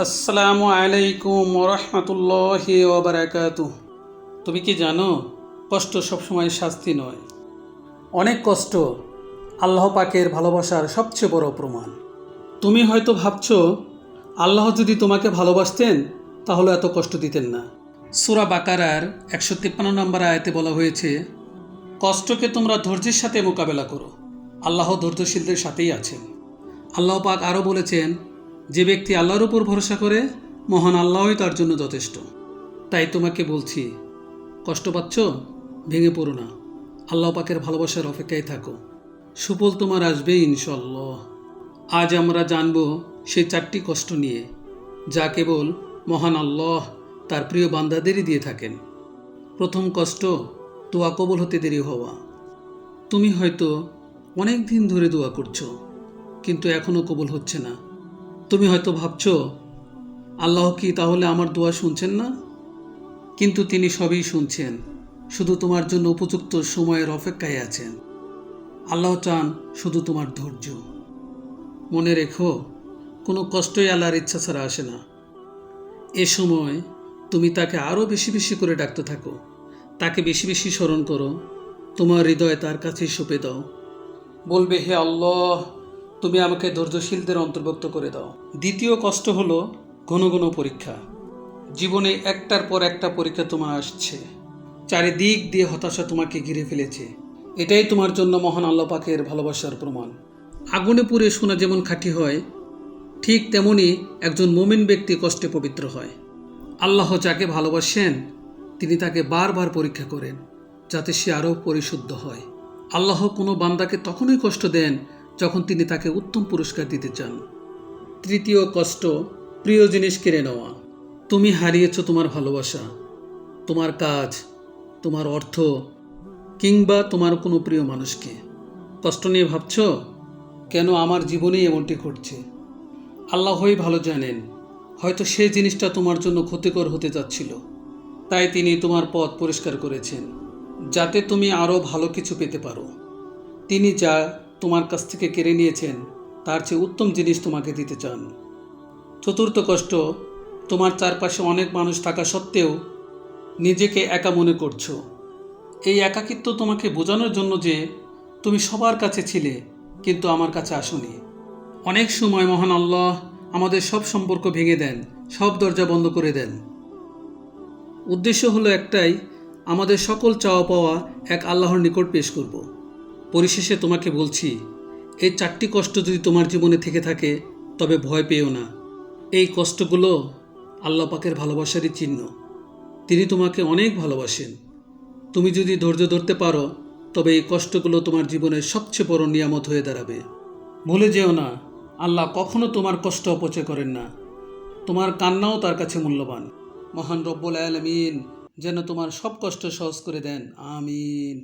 আসসালামু আলাইকুম ওরহমতুল্লাহি ওবারাকাতুহ। তুমি কি জানো, কষ্ট সবসময় শাস্তি নয়। অনেক কষ্ট আল্লাহ পাকের ভালোবাসার সবচেয়ে বড় প্রমাণ। তুমি হয়তো ভাবছো, আল্লাহ যদি তোমাকে ভালোবাসতেন তাহলে এত কষ্ট দিতেন না। সূরা বাকারার 153 নম্বর আয়াতে বলা হয়েছে, কষ্টকে তোমরা ধৈর্যের সাথে মোকাবেলা করো, আল্লাহ ধৈর্যশীলদের সাথেই আছেন। আল্লাহ পাক আরও বলেছেন, যে ব্যক্তি আল্লাহর উপর ভরসা করে মহান আল্লাহই তার জন্য যথেষ্ট। তাই তোমাকে বলছি, কষ্ট পাচ্ছ, ভেঙে পড়ো না, আল্লাহ পাকের ভালোবাসার অপেক্ষায় থাকো, সুফল তোমার আসবেই ইনশাআল্লাহ। আজ আমরা জানব সেই 4টি কষ্ট নিয়ে, যা কেবল মহান আল্লাহ তার প্রিয় বান্দাদেরই দিয়ে থাকেন। প্রথম কষ্ট, দোয়া কবুল হতে দেরি হওয়া। তুমি হয়তো অনেক দিন ধরে দোয়া করছো, কিন্তু এখনও কবুল হচ্ছে না। তুমি হয়তো ভাবছো, আল্লাহ কি তাহলে আমার দোয়া শুনছেন না? কিন্তু তিনি সবই শুনছেন, শুধু তোমার জন্য উপযুক্ত সময়ের অপেক্ষায় আছেন। আল্লাহ চান শুধু তোমার ধৈর্য। মনে রেখো, কোনো কষ্টই আল্লাহর ইচ্ছা ছাড়া আসে না। এ সময় তুমি তাকে আরও বেশি বেশি করে ডাকতে থাকো, তাকে বেশি বেশি স্মরণ করো, তোমার হৃদয় তার কাছেই সঁপে দাও। বলবে, হে আল্লাহ, তুমি আমাকে ধৈর্যশীলদের অন্তর্ভুক্ত করে দাও। দ্বিতীয় কষ্ট হলো ঘন ঘন পরীক্ষা। জীবনে একটার পর একটা পরীক্ষা তোমার আসছে, চারিদিক দিয়ে হতাশা তোমাকে ঘিরে ফেলেছে। এটাই তোমার জন্য মহান আল্লাহ পাকের ভালোবাসার প্রমাণ। আগুনে পুড়ে সোনা যেমন খাঁটি হয়, ঠিক তেমনি একজন মুমিন ব্যক্তি কষ্টে পবিত্র হয়। আল্লাহ যাকে ভালোবাসেন তিনি তাকে বারবার পরীক্ষা করেন, যাতে সে আরও পরিশুদ্ধ হয়। আল্লাহ কোনো বান্দাকে তখনই কষ্ট দেন যখন তিনি তাকে উত্তম পুরস্কার দিতে চান। তৃতীয় কষ্ট, প্রিয় জিনিস কেড়ে নেওয়া। তুমি হারিয়েছ তোমার ভালোবাসা, তোমার কাজ, তোমার অর্থ, কিংবা তোমার কোনো প্রিয় মানুষকে। কষ্ট নিয়ে ভাবছ, কেন আমার জীবনেই এমনটি ঘটছে? আল্লাহই ভালো জানেন, হয়তো সেই জিনিসটা তোমার জন্য ক্ষতিকর হতে যাচ্ছিল। তাই তিনি তোমার পথ পরিষ্কার করেছেন, যাতে তুমি আরও ভালো কিছু পেতে পারো। তিনি যা তোমার কাছ থেকে কেড়ে নিয়েছেন তার চেয়ে উত্তম জিনিস তোমাকে দিতে চান। চতুর্থ কষ্ট, তোমার চারপাশে অনেক মানুষ থাকা সত্ত্বেও নিজেকে একা মনে করছো। এই একাকিত্ব তোমাকে বোঝানোর জন্য যে তুমি সবার কাছে ছিলে, কিন্তু আমার কাছে আসোনি। অনেক সময় মহান আল্লাহ আমাদের সব সম্পর্ক ভেঙে দেন, সব দরজা বন্ধ করে দেন। উদ্দেশ্য হলো একটাই, আমাদের সকল চাওয়া পাওয়া এক আল্লাহর নিকট পেশ করব। পরিশেষে তোমাকে বলছি, এই 4টি কষ্ট যদি তোমার জীবনে থেকে থাকে তবে ভয় পেও না। এই কষ্টগুলো আল্লাহ পাকের ভালোবাসারই চিহ্ন। তিনি তোমাকে অনেক ভালোবাসেন। তুমি যদি ধৈর্য ধরতে পারো তবে এই কষ্টগুলো তোমার জীবনের সবচেয়ে বড় নিয়ামত হয়ে দাঁড়াবে। ভুলে যেও না, আল্লাহ কখনো তোমার কষ্ট অপচয় করেন না। তোমার কান্নাও তার কাছে মূল্যবান। মহান রব্বুল আলামিন যেন তোমার সব কষ্ট সহজ করে দেন, আমিন।